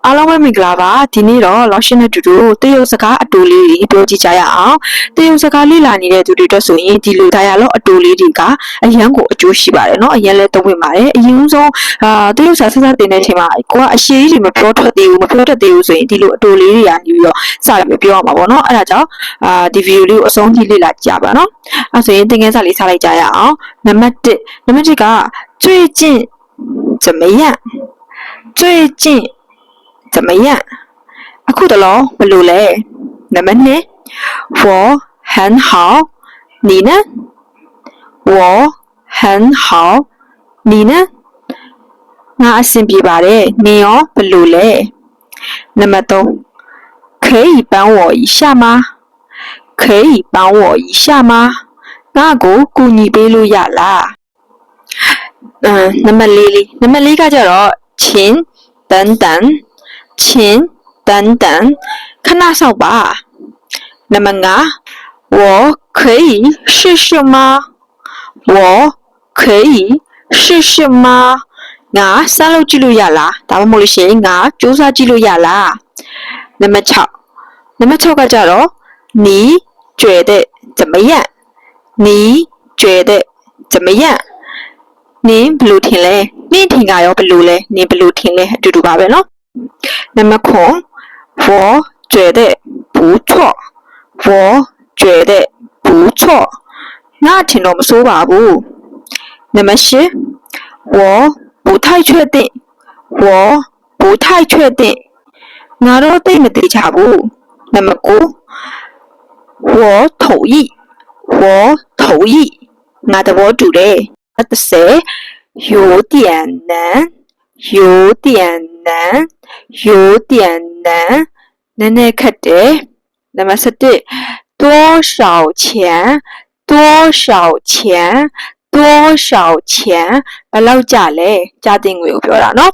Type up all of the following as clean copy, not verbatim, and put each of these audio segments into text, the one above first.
အားလုံးပဲမင်္ဂလာပါဒီနေ့တော့လောရှင်နဲ့တူတူတရုတ်စကားအတူလေးတွေပြောကြည့်ကြရအောင်တရုတ်စကားလေ့လာနေတဲ့သူတွေအတွက်ဆိုရင်ဒီလိုdialogueအတူလေးတွေကအရန်ကိုအကျိုးရှိပါတယ်เนาะအရန်လဲသုံးဝင်ပါတယ်အရင်ဆုံးတရုတ်စာစစတင်တဲ့အချိန်မှာကိုကအရှိကြီးတွေမပြောထွက်သေးဘူးမပြောတတ်သေးဘူးဆိုရင်ဒီလိုအတူလေးတွေကနေပြီးတော့စပြီးပြောရမှာပေါ့เนาะအဲ့ဒါကြောင့်ဒီဗီဒီယိုလေးကိုအဆုံးထိလေ့လာကြပါเนาะအဲ့ဆိုရင်သင်ခန်းစာလေးစလိုက်ကြရအောင်နံပါတ်1က最近怎么样最近怎么样အခုတလောဘယ်လိုလဲနံပါတ်2我很好你呢我很好你呢ငါအဆင်ပြေပါတယ်နင်ရောဘယ်လိုလဲနံပါတ်3可以帮我一下吗可以帮我一下吗ငါကိုကူညီပေးလို့ရလားနံပါတ်4ကကြတော့ချင်း等等请等等ခဏဆောက်ပါနံပါတ်5我可以试试吗我可以试试吗ငါစမ်းလုပ်ကြည့်လို့ရလားဒါမှမဟုတ်လို့ရှိရင်ငါစူးစမ်းကြည့်လို့ရလားနံပါတ်6ကကြတော့你觉得怎么样你觉得怎么样နင်ဘယ်လိုထင်လဲနင်ထင်ကရောဘယ်လိုလဲနင်ဘယ်လိုထင်လဲအတူတူပါပဲเนาะနံပါတ်9我觉得不错我觉得不错ငါထင်တော့မဆိုးပါဘူးနံပါတ်10我不太确定我不太确定ငါတော့သိမသိချဘူးနံပါတ်9我同意我同意ငါသဘောတူတယ်10有点难有点难有点难နည်းနည်းခက်တယ်နံပါတ်11多少钱多少钱多少钱ဘယ်လောက်ကြလဲကြာတင်ငွေကိုပြောတာเนาะ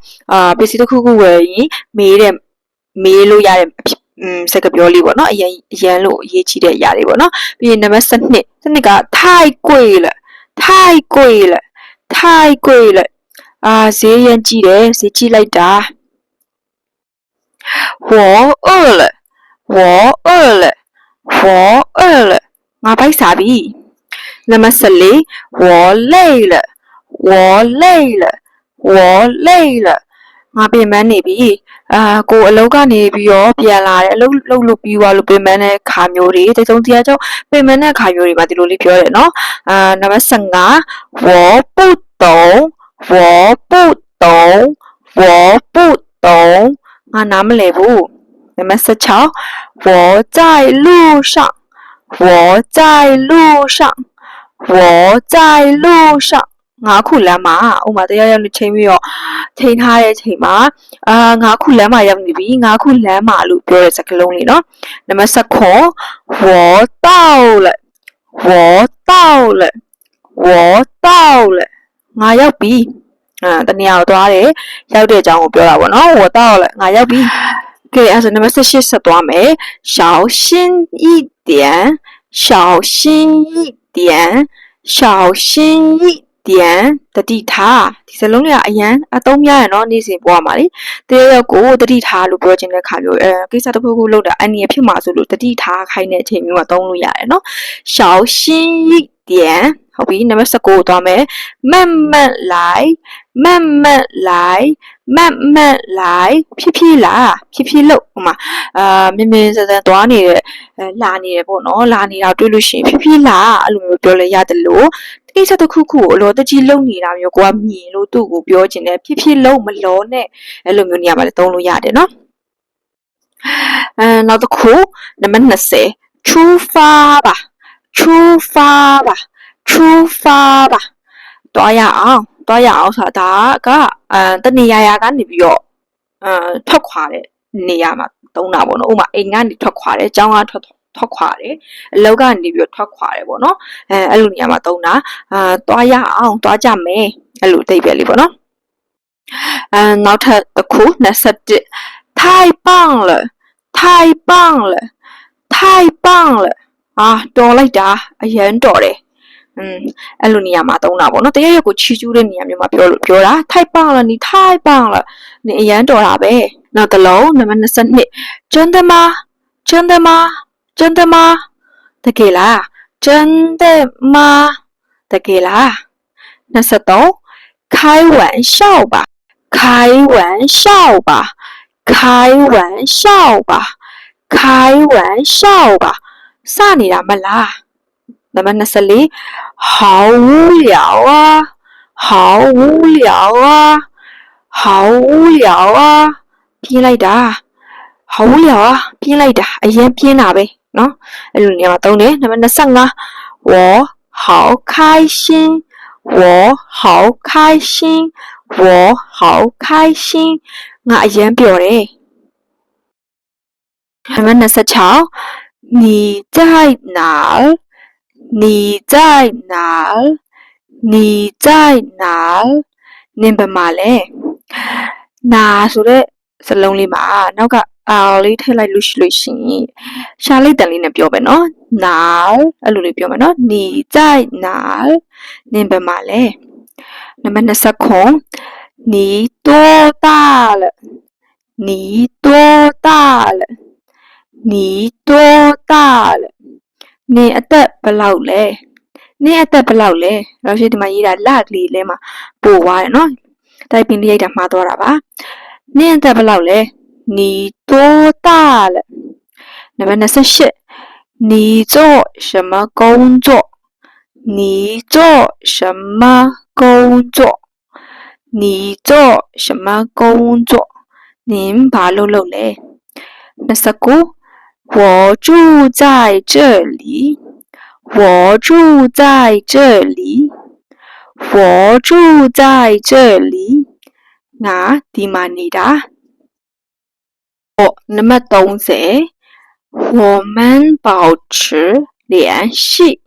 ပစ္စည်းတစ်ခုခုဝယ်ရင်မေးလို့ရတဲ့စကားပြောလေးပေါ့เนาะအရင်လို့အရေးကြီးတဲ့အရာတွေပေါ့เนาะပြီးရင်နံပါတ်12က太贵了太贵了太贵了ဈေးရမ်းကြီးတယ်ဈေးကြီးလိုက်တာ我饿了我饿了我饿了ငါပိုက်စားပြီနံပါတ်14我累了我累了我累了ငါပြင်ပန်းနေပြီကိုအလုပ်ကနေပြီးတော့ပြန်လာတယ်အလုပ်လုပ်ပြီးသွားလို့ပြင်ပန်းတဲ့ခါမျိုးတွေတိတ်ဆုံးတရားကြောင့်ပြင်ပန်းတဲ့ခါမျိုးတွေမှာဒီလိုလေးပြောတယ်နော်နံပါတ်15我不懂我不懂我不懂ငါနားမလည်ဘူးနံပါတ်16我在路上我在路上我在路上ငါခုလမ်းမှာဥမာတရားရောက်နေချိန်ပြီးတော့ချိန်ထားတဲ့ချိန်မှာငါခုလမ်းမှာရောက်နေပြီငါခုလမ်းမှာလို့ပြောတဲ့စကားလုံးလေးเนาะနံပါတ်19我到了我到了我到了ငါရောက်ပြီတနေရာကိုသွားတယ်ရောက်တဲ့အကြောင်းကိုပြောတာပေါ့เนาะ我到了ငါရောက်ပြီကဲအဲ့ဒါနံပါတ်18ဆက်သွားမယ်小心一点小心一点小心一点တတိထားဒီစလုံးလေးကအရန်အသုံးများရနော်နေ့စဉ်ပေါ်မှာလေတရရက်ကိုတတိထားလို့ပြောခြင်းတဲ့ခါမျိုးကိစ္စတစ်ခုခုလုပ်တာအနည်းဖြစ်မှာဆိုလို့တတိထားခိုင်းတဲ့အချိန်မျိုးမှာသုံးလို့ရတယ်နော်小心一点ဟုတ်ပြီနံပါတ်19ကိုသွားမယ်慢慢来慢慢来慢慢来ဖြည်းဖြည်းလာဖြည်းဖြည်းလုပ်ဟိုမှာမြင်မြင်စစသွားနေတယ်လာနေတယ်ပေါ့နော်လာနေတာတွေ့လို့ရှိရင်ဖြည်းဖြည်းလာအဲ့လိုမျိုးပြောလဲရတယ်လို့ကိစ္စတစ်ခုခုကိုအလောတကြီးလုံနေတာမျိုးကိုကမြင်လို့သူ့ကိုပြောချင်တယ်ဖြည်းဖြည်းလုံမလောနဲ့အဲ့လိုမျိုးနေရာမှာလည်းသုံးလို့ရတယ်နော်နောက်တစ်ခုနံပါတ်20出发吧出发吧出发吧သွားရအောင်ဆိုတာကတနေရာကနေပြီးတော့ထွက်ခွာတဲ့နေရာမှာသုံးတာပေါ့နော်ဥပမာအိမ်ကနေထွက်ခွာတယ်ကျောင်းကထွက်ခွာတယ်အလုပ်ကနေပြီးတော့ထွက်ခွာတယ်ပေါ့နော်အဲ့လိုနေရာမှာသုံးတာသွားရအောင်သွားကြမယ်အဲ့လိုအဓိပ္ပာယ်လေးပေါ့နော်နောက်ထပ်တစ်ခု21太棒了太棒了太棒了တော်လိုက်တာအရန်တော်တယ်အဲ့လိုနေရာမှာသုံးတာပေါ့နော်တရက်ကိုချီကျူးတဲ့နေရာမျိုးမှာပြောတာ太棒了你太棒了你အရန်တော်တာပဲ နောက်တစ်လုံးနံပါတ်22真的吗真的吗真的吗တကယ်လား真的吗တကယ်လား23开玩笑吧开玩笑吧开玩笑吧开玩笑吧စနေတာမလားနံပါတ်24好无聊啊好无聊啊好无聊啊ပြင်းလိုက်တာ好无聊啊ပြင်းလိုက်တာအရင်ပြင်းတာပဲเนาะအဲ့လိုနေရာမှာသုံးတယ်နံပါတ်25我好开心我好开心我好开心ငါအရင်ပျော်တယ်နံပါတ်26你在哪儿你在哪儿你在哪儿နင်ဘယ်မှာလဲနာဆိုတဲ့စလုံးလေးမှာနောက်ကအာလေးထည့်လိုက်လို့ရှိရင်ရှားလိုက်တန်လေးနဲ့ပြောမယ်နော်နာအဲ့လိုလေးပြောမယ်နော်你在哪儿နင်ဘယ်မှာလဲနံပါတ်29你多大了你多大了你多大了နင်အသက်ဘယ်လောက်လဲနင်အသက်ဘယ်လောက်လဲလောက်ရှိဒီမှာရေးတာလကလေးလဲမှာပို့သွားတယ်နော်တိုက်ပင်လေးရိုက်တာမှားသွားတာပါနင်အသက်ဘယ်လောက်လဲ你多大了နံပါတ်28你做什么工作你做什么工作你做什么工作နင်ဘာလုပ်လဲ29我住在这里我住在这里我住在这里ငါဒီမှာနေတာနံပါတ်30我们保持联系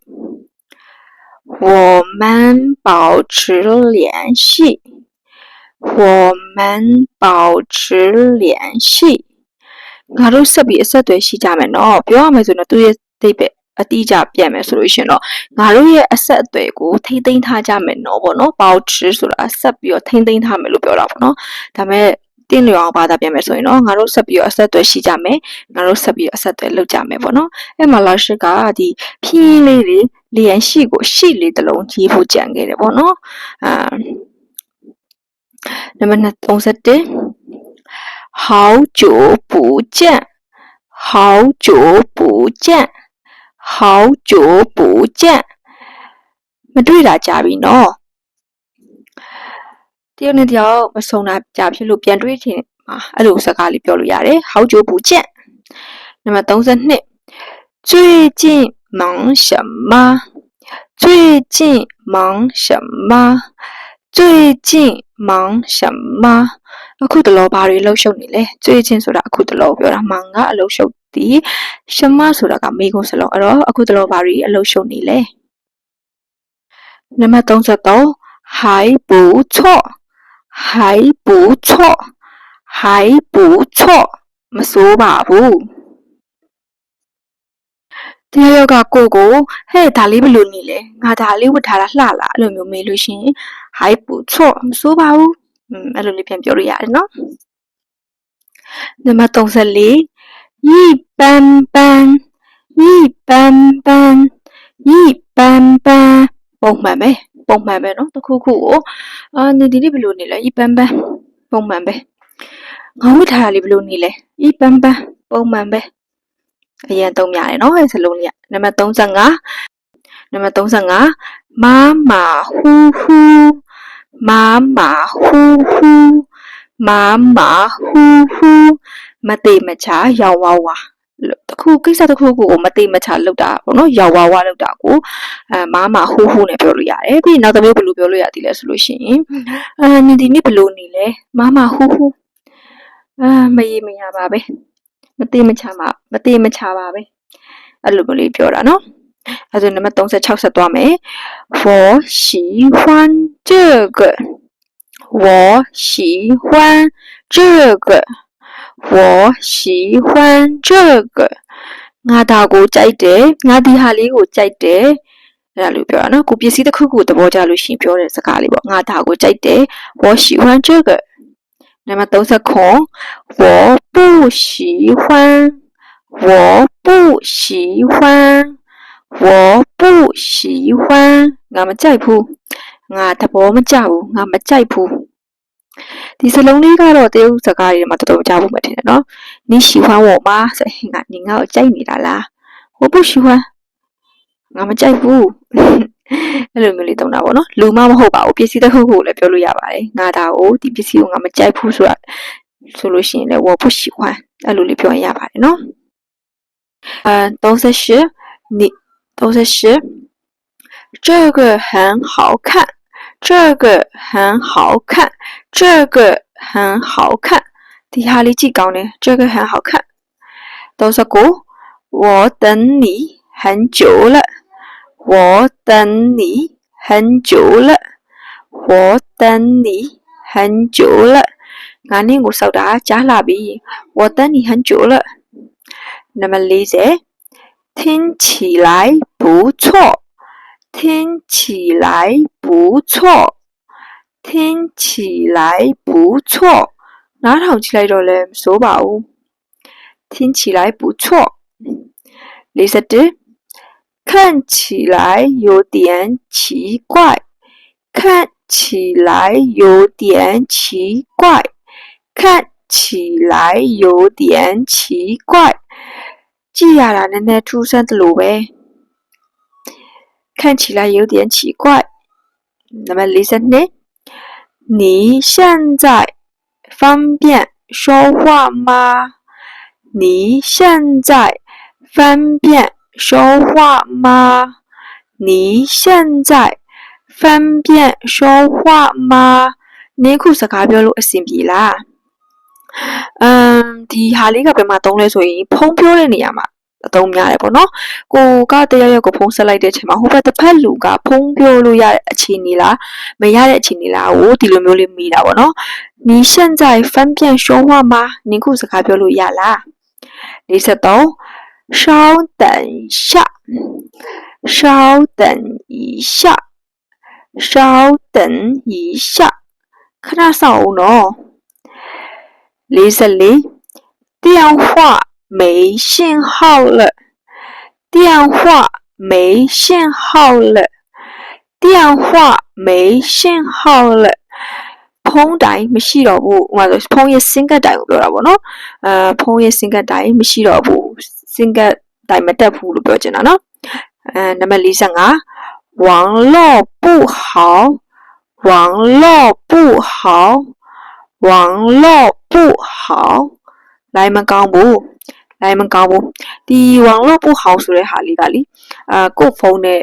我们保持联系我们保持联系ငါတို့ဆက်ပြီးအဆက်အသွယ်ရှိကြမယ်နော်ပြောရမယ်ဆိုတော့သူရဲ့အဓိပ္ပာယ်အတိအကျပြန်မယ်ဆိုလို့ရှိရင်တော့ငါတို့ရဲ့အဆက်အသွယ်ကိုထိမ့်သိမ်းထားကြမယ်နော်ပေါ့နော်保持ဆိုတာဆက်ပြီးတော့ထိမ့်သိမ်းထားမယ်လို့ပြောတာပေါ့နော်ဒါပေမဲ့တင်းလျော်အောင်ဘာသာပြန်မယ်ဆိုရင်တော့ငါတို့ဆက်ပြီးတော့အဆက်အသွယ်ရှိကြမယ်ငါတို့ဆက်ပြီးတော့အဆက်အသွယ်လုပ်ကြမယ်ပေါ့နော်အဲ့မှာလာရှိကဒီဖြင်းလေးတွေလျံရှိကိုရှိလေးတစ်လုံးကြီးဖို့ကြံခဲ့တယ်ပေါ့နော်နံပါတ်31好久不见好久不见好久不见မတွေ့တာကြာပြီနော်တယောက်နဲ့တယောက်မဆုံတာကြာဖြစ်လို့ပြန်တွေ့ခြင်းအဲ့လိုစကားလေးပြောလို့ရတယ်好久不见နံပါတ်32最近忙什么最近忙什么最近忙什么အခုတလောဘာတွေလှုပ်ရှုပ်နေလဲ最近ဆိုတာအခုတလောပြောတာမှငါအလှုပ်ရှုပ်သည်什么ဆိုတာကမိကုန်းစလုံးအဲ့တော့အခုတလောဘာတွေအလှုပ်ရှုပ်နေလဲနံပါတ်33还不错还不错还不错မဆိုးပါဘူးတရားရောကကိုဟဲ့ဒါလေးဘယ်လိုနေလဲငါဒါလေးဝတ်ထားတာလှလားအဲ့လိုမျိုးမေးလို့ရှိရင်还不错မဆိုးပါဘူးအဲ့လိုလေးပြန်ပြောလို့ရတယ်နော်နံပါတ်34一般般一般般一般般ပုံမှန်ပဲနော်တစ်ခုခုကိုနေဒီလေးဘယ်လိုနေလဲ一般般ပုံမှန်ပဲငါဝတ်ထားတာလေးဘယ်လိုနေလဲ一般般ပုံမှန်ပဲအရင်သုံးရတယ်နော်အဲ့စလုံးလေးနံပါတ်35马马虎虎马马虎虎马马虎虎မတိမချာရောက်ဝဝတခုကိစ္စတခုကိုမတိမချာလောက်တာပေါ့နော်ရောက်ဝဝလောက်တာကိုမာမာဟူးဟူးနဲ့ပြောလို့ရတယ်ပြီးနောက်တစ်မျိုးဘယ်လိုပြောလို့ရသေးလဲဆိုလို့ရှိရင်နေဒီနေ့ဘယ်လိုနေလဲမာမာဟူးဟူးမရေမရပါပဲမတိမချာပါပဲအဲ့လိုမျိုးလေးပြောတာနော်အဲ့ဒါနံပါတ်36ဆက်သွားမယ်我喜欢这个我喜欢这个我喜欢这个ငါဒါကိုကြိုက်တယ်ငါဒီဟာလေးကိုကြိုက်တယ်အဲ့လိုပြောတာနော်ကိုပစ္စည်းတစ်ခုခုသဘောကျလို့ရှိရင်ပြောတဲ့စကားလေးပေါ့ငါဒါကိုကြိုက်တယ်我喜欢这个那么都是空，我不喜欢，我不喜欢，我不喜欢。我们再谱，我他不们教，我们再谱。ဒီစလုံးလေးကတော့တရုတ်စကားတွေမှာတော်တော်ကြားဖို့မထင်နဲ့နော်你喜欢我吗ဆိုရင်က你ငါ့ကိုကြိုက်နေတာလား我不喜欢ငါမကြိုက်ဘူးအဲ့လိုမျိုးလေးတုံးတာပေါ့နော်လူမမဟုတ်ပါဘူးပစ္စည်းတစ်ခုခုလည်းပြောလို့ရပါတယ်ငါဒါကိုဒီပစ္စည်းကိုငါမကြိုက်ဘူးဆိုတာဆိုလို့ရှိရင်လည်း我不喜欢အဲ့လိုလေးပြောရင်ရပါတယ်နော်38你38这个很好看这个很好看这个很好看ဒီဟာလေးကြည့်ကောင်းတယ်这个很好看39我等你很久了我等你很久了我等你很久了ငါနင့်ကိုစောက်တာကြားလာပြီ我等你很久了那么40听起来不错听起来不错听起来不错နားထောင်ကြည့်လိုက်တော့လည်းမစိုးပါဘူး听起来不错41看起来有点奇怪看起来有点奇怪看起来有点奇怪ကြည့်ရတာနည်းနည်းထူးဆန်းတယ်လို့ပဲ看起来有点奇怪那么42你现在方便说话吗你现在方便说话吗你现在方便说话吗နင်းခုစကားပြောလို့အဆင်ပြေလားဒီဟာလေးကဘယ်မှာသုံးလဲဆိုရင်ဖုံးပြောတဲ့နေရာမှာအသုံးများတယ်ပေါ့နော်ကိုကတရားရောက်ကိုဖုံးဆက်လိုက်တဲ့အချိန်မှာဟိုဘက်တစ်ဖက်လူကဖုံးပြောလို့ရတဲ့အခြေအနေလားမရတဲ့အခြေအနေလားကိုဒီလိုမျိုးလေးမေးတာပေါ့နော်你现在方便说话吗နင်းခုစကားပြောလို့ရလား43稍等一下稍等一下稍等一下ခဏစောင့်ဦးနော်44电话没信号了电话没信号了电话没信号了ဖုန်းတိုင်းမရှိတော့ဘူးဥပမာဆိုဖုန်းရဲ့စင်ကတ်တိုင်းကိုပြောတာပေါ့နော်ဖုန်းရဲ့စင်ကတ်တိုင်းမရှိတော့ဘူးစင်ကတ်တိုင်းမတက်ဘူးလို့ပြောချင်တာနော်နံပါတ်45网络不好网络不好网络不好လိုင်းမကောင်းဘူးလိုင်းမကောင်းဘူးဒီ网络不好ဆိုတဲ့ဟာလေးကလေကိုယ့်ဖုန်းနဲ့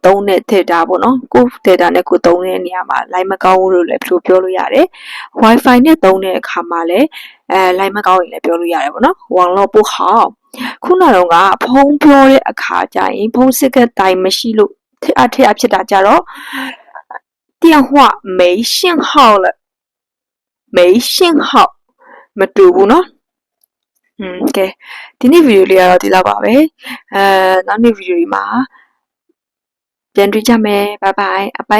သုံးတဲ့ data ပေါ့နော်ကိုယ့် data နဲ့ကိုသုံးတဲ့နေရာမှာလိုင်းမကောင်းဘူးလို့လည်းပြောလို့ရတယ် Wi-Fi နဲ့သုံးတဲ့အခါမှာလည်းလိုင်းမကောင်းရင်လည်းပြောလို့ရတယ်ပေါ့နော်网络不好ခုနကတော့ကဖုန်းပြောတဲ့အခါကျရင်ဖုန်းစစ်ကတိုင်းမရှိလို့ထက်ဖြစ်တာကြတော့电话没信号了没信号မတူဘူးเนาะကဲဒီနေ့ဗီဒီယိုလေးကတော့ဒီလောက်ပါပဲနောက်နေ့ဗီဒီယိုဒီမှာပြန်တွေ့ကြမယ်ဘိုင်ဘိုင်အပိုင်း